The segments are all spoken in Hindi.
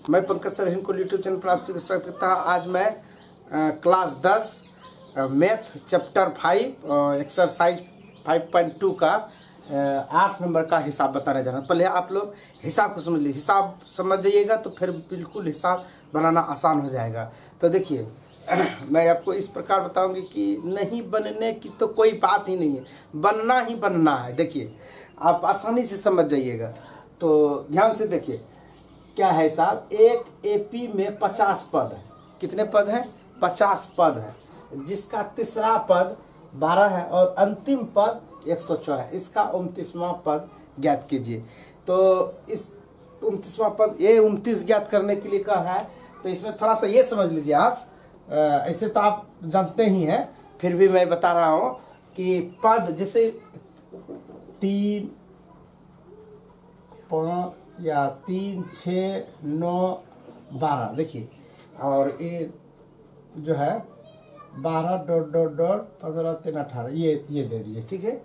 मैं पंकज सर इनको यूट्यूब चैनल पर आपसे स्वागत करता हूँ। आज मैं क्लास 10 मैथ चैप्टर 5 एक्सरसाइज 5.2 का 8 नंबर का हिसाब बताने जा रहा हूँ। पहले आप लोग हिसाब को समझ लीजिए, हिसाब समझ जाइएगा तो फिर बिल्कुल हिसाब बनाना आसान हो जाएगा। तो देखिए मैं आपको इस प्रकार बताऊंगी कि नहीं बनने की तो कोई बात ही नहीं है, बनना ही बनना है। देखिए आप आसानी से समझ जाइएगा, तो ध्यान से देखिए क्या है साहब। एक एपी में 50 पद है। कितने पद हैं? 50 पद है, जिसका तीसरा पद 12 है और अंतिम पद 104 है। इसका 29वां पद ज्ञात कीजिए। तो इस 29वां पद, ये 29 ज्ञात करने के लिए कहा है, तो इसमें थोड़ा सा ये समझ लीजिए आप। ऐसे तो आप जानते ही हैं, फिर भी मैं बता रहा हूँ कि पद जैसे 3, 5 या 3, 6, 9, 12 देखिए, और ये जो है 12 ... 15, 3, 18 ये दे दिए, ठीक है।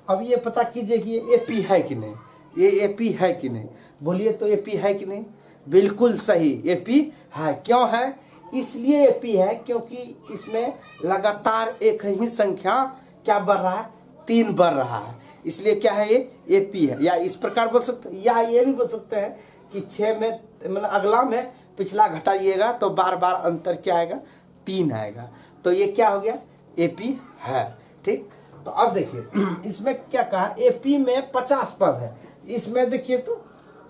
अब ये पता कीजिए कि ये एपी है कि नहीं, ये एपी है कि नहीं। बोलिए तो एपी है कि नहीं? बिल्कुल सही, एपी है। क्यों है? इसलिए एपी है क्योंकि इसमें लगातार एक ही संख्या क्या बढ़ रहा है? 3 बढ़ रहा है, इसलिए क्या है? ये एपी है। या इस प्रकार बोल सकते हैं, या ये भी बोल सकते हैं कि 6 में मतलब अगला में पिछला घटाइएगा तो बार बार अंतर क्या आएगा? 3 आएगा। तो ये क्या हो गया? एपी है, ठीक। तो अब देखिए इसमें क्या कहा, एपी में 50 पद है। इसमें देखिए तो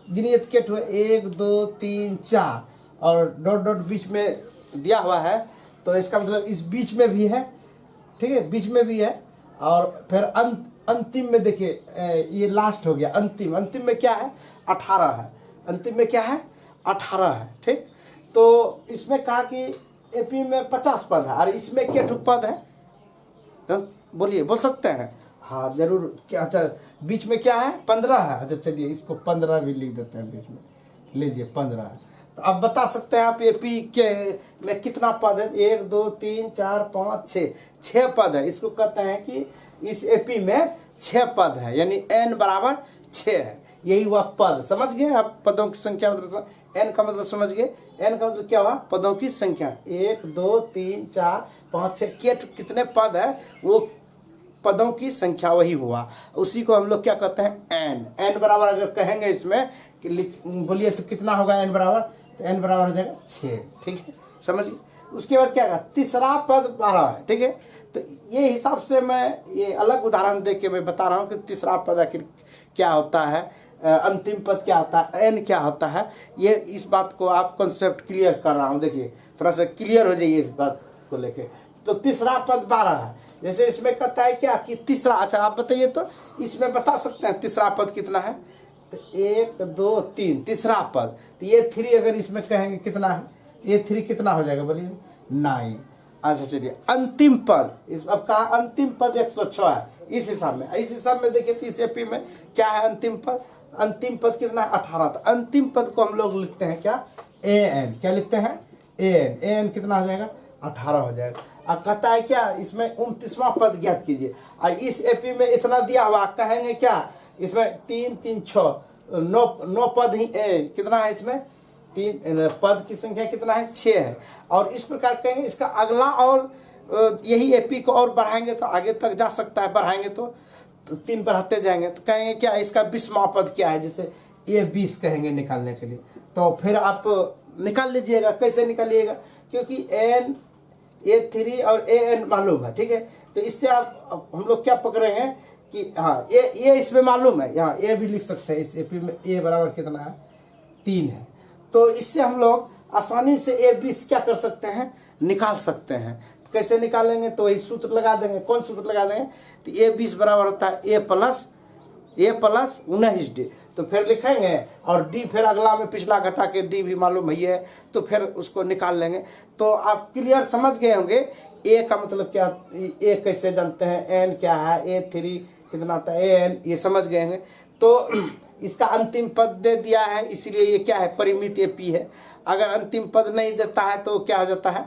गिनिए केट हुए 1, 2, 3, 4 और डॉट बीच में दिया हुआ है, तो इसका मतलब इस बीच में भी है, ठीक है, बीच में भी है। और फिर अंतिम में देखिए ये लास्ट हो गया, अंतिम में क्या है? 18 है। अंतिम में क्या है? 18 है, ठीक। तो इसमें कहा कि एपी में 50 पद है और इसमें क्या पद है? तो बोलिए, बोल सकते हैं? हाँ जरूर। क्या? अच्छा, बीच में क्या है? 15 है। अच्छा चलिए इसको 15 भी लिख देते हैं बीच में, लीजिए 15 है। तो अब बता सकते हैं आप एपी के में कितना पद है? 1, 2, 3, 4, 5, 6 पद है। इसको कहते हैं कि इस एपी में 6 पद है, यानी n बराबर 6 है। यही हुआ पद। समझ गए आप? पदों की संख्या मतलब n का मतलब समझ गए। n का मतलब क्या हुआ? पदों की संख्या। 1, 2, 3, 4, 5, 6 कितने पद है? वो पदों की संख्या वही हुआ। उसी को हम लोग क्या कहते हैं? n बराबर अगर कहेंगे इसमें बोलिए तो कितना होगा n बराबर? तो n बराबर हो जाएगा 6, ठीक है, समझिए। उसके बाद क्या होगा? तीसरा पद 12 है, ठीक है। तो ये हिसाब से मैं ये अलग उदाहरण दे के मैं बता रहा हूँ कि तीसरा पद आखिर क्या होता है, अंतिम पद क्या होता है, n क्या होता है। ये इस बात को आप कॉन्सेप्ट क्लियर कर रहा हूँ। देखिए थोड़ा सा क्लियर हो जाइए इस बात को लेके। तो तीसरा पद 12 है। जैसे इसमें कहता है क्या कि तीसरा, अच्छा आप बताइए तो इसमें बता सकते हैं तीसरा पद कितना है? तो 1, 2, 3 तीसरा पद। तो ये 3 अगर इसमें कहेंगे कितना है? ये 3 कितना हो जाएगा? बोलिए 9। अच्छा चलिए अंतिम पद, इस अब कहा अंतिम पद 106 है। इस हिसाब में देखिए तो इस एपी में क्या है? अंतिम पद। अंतिम पद कितना है? 18। तो अंतिम पद को हम लोग लिखते हैं क्या? an। क्या लिखते हैं? an कितना हो जाएगा? 18 हो जाएगा। अब कहता है क्या इसमें 29वां पद ज्ञात कीजिए। और इस एपी में इतना दिया हुआ, कहेंगे क्या? इसमें 3, 3, 6 9 पद ही कितना है? इसमें 3 पद की संख्या कितना है? 6 है। और इस प्रकार कहेंगे इसका अगला और यही एपी को और बढ़ाएंगे तो आगे तक जा सकता है। बढ़ाएंगे तो 3 बढ़ाते जाएंगे तो कहेंगे क्या इसका 20वां पद क्या है? जैसे ये 20 कहेंगे निकालने के लिए, तो फिर आप निकाल लीजिएगा। कैसे निकालिएगा? क्योंकि n A3 और an मालूम है, ठीक है। तो इससे आप हम लोग क्या पकड़ेंगे कि हाँ ये इसमें मालूम है। यहाँ ए भी लिख सकते हैं। इस एपी में ए बराबर कितना है? 3 है। तो इससे हम लोग आसानी से A20 क्या कर सकते हैं? निकाल सकते हैं। तो कैसे निकालेंगे? तो वही सूत्र लगा देंगे। कौन सूत्र लगा देंगे? तो A20 बराबर होता है A प्लस 19D। तो फिर लिखेंगे और D फिर अगला में पिछला घटा के D भी मालूम है, तो फिर उसको निकाल लेंगे। तो आप क्लियर समझ गए होंगे A का मतलब क्या, A कैसे जानते हैं, n क्या है, A3 कितना आता है, an ये समझ गए होंगे। तो इसका अंतिम पद दे दिया है, इसलिए ये क्या है? परिमित एपी है। अगर अंतिम पद नहीं देता है तो क्या हो जाता है?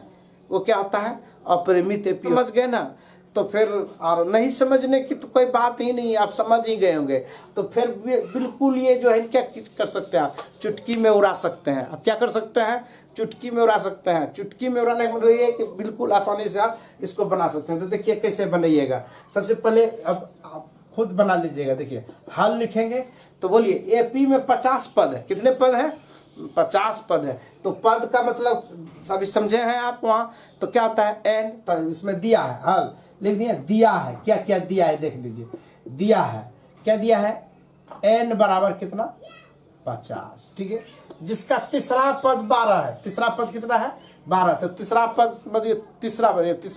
वो क्या होता है? अपरिमित एपी। समझ गए ना? तो फिर और नहीं समझने की तो कोई बात ही नहीं, आप समझ ही गए होंगे। तो फिर बिल्कुल ये जो है क्या कर सकते हैं आप, चुटकी में उड़ा सकते हैं। आप क्या कर सकते हैं, चुटकी में उड़ा सकते हैं। चुटकी में उड़ाने का मतलब ये है कि बिल्कुल आसानी से आप इसको बना सकते हैं। तो देखिए कैसे बनाइएगा। सबसे पहले अब आप खुद बना लीजिएगा। देखिए हल लिखेंगे तो बोलिए AP में 50 पद है। कितने पद है, 50 पद है। तो पद का मतलब सभी समझे हैं आप वहाँ। तो क्या होता है n, तो इसमें दिया है, हल लिख दिए, दिया है, क्या क्या दिया है देख लीजिए। दिया है, क्या दिया है, n बराबर कितना, 50। ठीक है, जिसका तीसरा पद 12 है। तीसरा पद कितना है, 12। तो तीसरा पद समझिए, तीसरा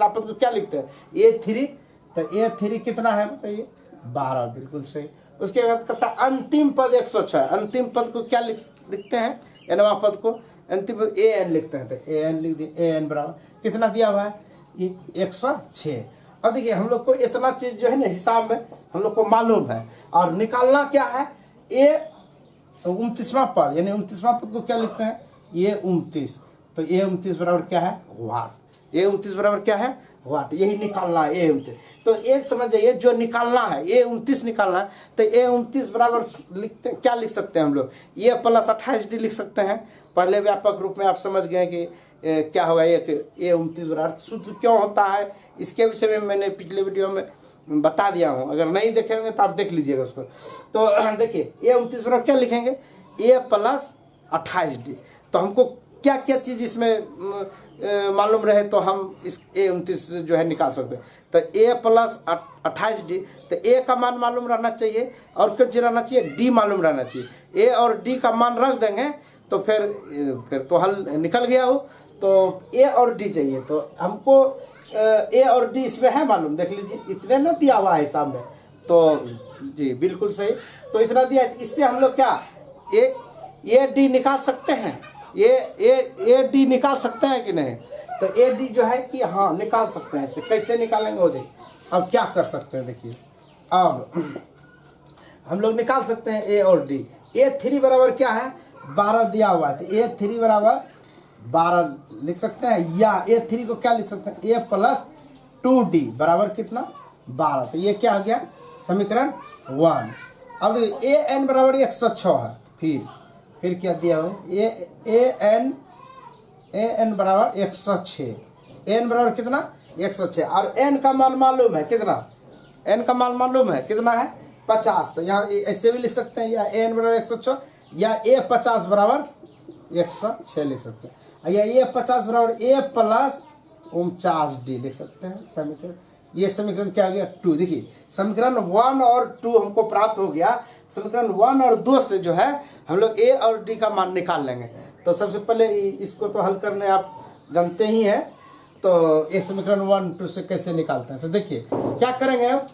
पद को क्या लिखते हैं, A3। तो A3 कितना है बताइए, 12, बिल्कुल सही। उसके बाद कहता है अंतिम पद 106। अंतिम पद को क्या लिखते हैं, nवां पद को अंतिम पद an लिखते हैं। तो an लिख दिए, an बराबर कितना दिया हुआ है, ये 106। अब देखिए हम लोग को इतना चीज जो है ना हिसाब में हम लोग को मालूम है, और निकालना क्या है, ये 29वां पद, यानी 29वां पद को क्या लिखते हैं, ये 29। तो ये 29 बराबर क्या है, वाट। ये 29 बराबर क्या है, वाट। यही निकालना है, ये 29। तो एक समझ जाइए, जो निकालना है ये 29 निकालना है। तो ये 29 बराबर लिखते, क्या लिख सकते हैं हम लोग, ये प्लस 28D लिख सकते हैं। पहले व्यापक रूप में आप समझ गए कि क्या होगा, ये 29 बराबर सूत्र क्यों होता है, इसके विषय में मैंने पिछले वीडियो में बता दिया हूँ। अगर नहीं देखेंगे तो आप देख लीजिएगा उसको। तो देखिए ये 29 बराबर क्या लिखेंगे, a प्लस 28D। तो हमको क्या क्या चीज़ इसमें मालूम रहे तो हम इस A29 जो है निकाल सकते हैं। तो a प्लस 28D, तो a का मान मालूम रहना चाहिए, और कुछ रहना चाहिए, d मालूम रहना चाहिए। a और d का मान रख देंगे तो फिर तो हल निकल गया हो। तो a और d चाहिए, तो हमको a और d इसमें है मालूम, देख लीजिए इतने ना दिया हुआ है हिसाब में। तो जी बिल्कुल सही, तो इतना दिया। इससे हम लोग क्या ये d निकाल सकते हैं, ये डी निकाल सकते हैं कि नहीं। तो ए डी जो है कि हाँ निकाल सकते हैं। इससे कैसे निकालेंगे वो देखिए। अब क्या कर सकते हैं, देखिए अब हम लोग निकाल सकते हैं ए और डी। A3 बराबर क्या है, 12 दिया हुआ है। तो A3 बराबर 12 लिख सकते हैं, या A3 को क्या लिख सकते हैं, a प्लस 2D बराबर कितना, 12। तो ये क्या हो गया, समीकरण 1। अब an बराबर 106 है। फिर क्या दिया हुआ है, an बराबर 106। n बराबर कितना, 106। और n का मान मालूम है कितना, n का मान मालूम है कितना है, 50। तो यहाँ ऐसे भी लिख सकते हैं, या n बराबर 106, या a 50 बराबर 106 लिख सकते हैं, या a 50 बराबर a प्लस 49D लिख सकते हैं समीकरण। ये समीकरण क्या हो गया, 2। देखिए समीकरण 1 और 2 हमको प्राप्त हो गया। समीकरण 1 और 2 से जो है हम लोग a और d का मान निकाल लेंगे। तो सबसे पहले इसको तो हल करने आप जानते ही हैं। तो ये समीकरण 1 2 से कैसे निकालते हैं, तो देखिए क्या करेंगे अब,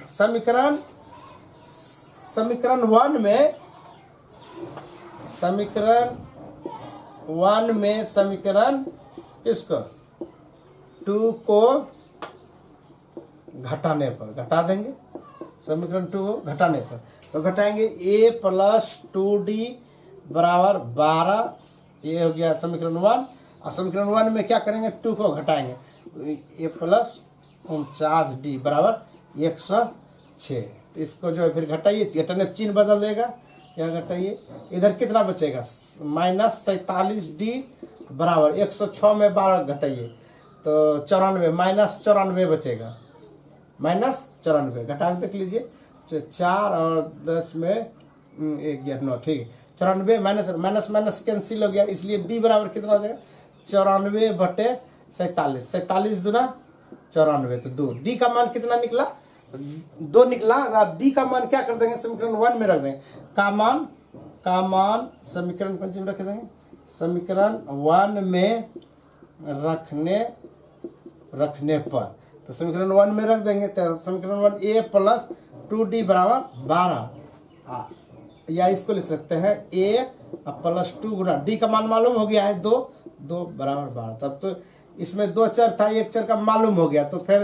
समीकरण 1 में समीकरण किसको, 2 को घटाने पर, घटा देंगे समीकरण 2 को घटाने पर। तो घटाएंगे a प्लस 2D बराबर 12, ये हो गया समीकरण 1। और समीकरण 1 में क्या करेंगे, 2 को घटाएंगे, a प्लस 49D बराबर 106। तो इसको जो है फिर घटाइए, घटाने चिन्ह बदल देगा, क्या घटाइए, इधर कितना बचेगा, माइनस 47D बराबर 106 में 12 घटाइए तो 94, माइनस 94 बचेगा, माइनस 94 घटा के देख लीजिए। 4 और 10 में 1 गया 9, ठीक है। 94 माइनस कैंसिल हो गया, इसलिए डी बराबर कितना हो जाएगा, 94 बटे 47, 47 दूना 94। तो 2, डी का मान कितना निकला, 2 निकला। डी का मान क्या कर देंगे, समीकरण 1 में रख देंगे, का मान समीकरण कौन सी में रख देंगे, समीकरण 1 में रखने पर। तो समीकरण 1 में रख देंगे, तो समीकरण 1 a प्लस 2D बराबर 12, या इसको लिख सकते हैं a प्लस 2 गुना d का मान मालूम हो गया है, 2 बराबर 12। तब तो इसमें 2 चर था, 1 चर का मालूम हो गया, तो फिर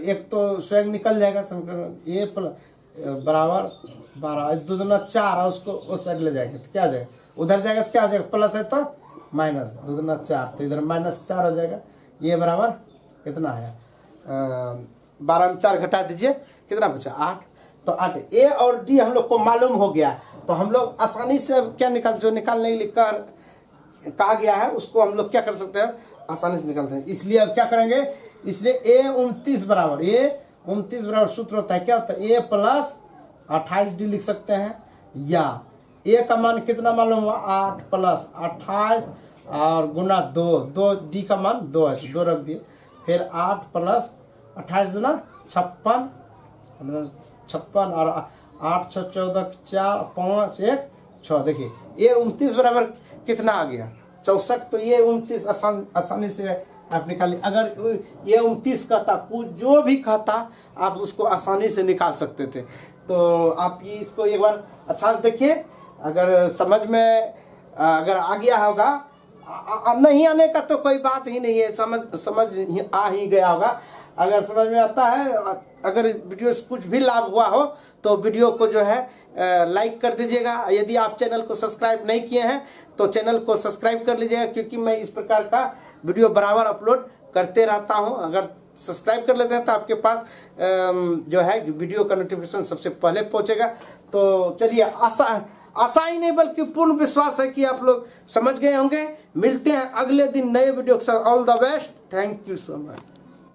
एक तो स्वयं निकल जाएगा। समीकरण a प्लस बराबर 12, 2 दूना 4, और उसको उस साइड ले जाएंगे तो क्या हो जाएगा, उधर जाएगा तो क्या हो जाएगा, प्लस है तो माइनस, 2 दूना 4, तो इधर माइनस 4 हो जाएगा। ये बराबर कितना है, 12 में 4 घटा दीजिए, कितना बचा 8। तो 8 ए और डी हम लोग को मालूम हो गया, तो हम लोग आसानी से क्या जो निकालने के लिए कहा गया है उसको हम लोग क्या कर सकते हैं, आसानी से निकालते हैं। इसलिए अब क्या करेंगे, इसलिए ए 29 बराबर, ए 29 बराबर सूत्र होता है क्या होता है, ए प्लस 28D लिख सकते हैं, या ए का मान कितना मालूम हुआ 8 प्लस 28 और गुना 2 डी का मान 2 है, 2 रख दिए, फिर 8 प्लस 28 देना 56 और 8 6 14 4 5 1 6। देखिए ये 29 बराबर कितना आ गया 64। तो ये 29 आसानी से आप निकालिए। अगर ये 29 कहता, कुछ जो भी कहता आप उसको आसानी से निकाल सकते थे। तो आप ये इसको एक बार अच्छा से देखिए, अगर समझ में अगर आ गया होगा, नहीं आने का तो कोई बात ही नहीं है, समझ आ ही गया होगा। अगर समझ में आता है, अगर वीडियो से कुछ भी लाभ हुआ हो तो वीडियो को जो है लाइक कर दीजिएगा। यदि आप चैनल को सब्सक्राइब नहीं किए हैं तो चैनल को सब्सक्राइब कर लीजिएगा, क्योंकि मैं इस प्रकार का वीडियो बराबर अपलोड करते रहता हूं। अगर सब्सक्राइब कर लेते हैं तो आपके पास जो है वीडियो का नोटिफिकेशन सबसे पहले पहुंचेगा। तो चलिए, आशा ही नहीं बल्कि पूर्ण विश्वास है कि आप लोग समझ गए होंगे। मिलते हैं अगले दिन नए वीडियो के साथ। All the best, thank you so much.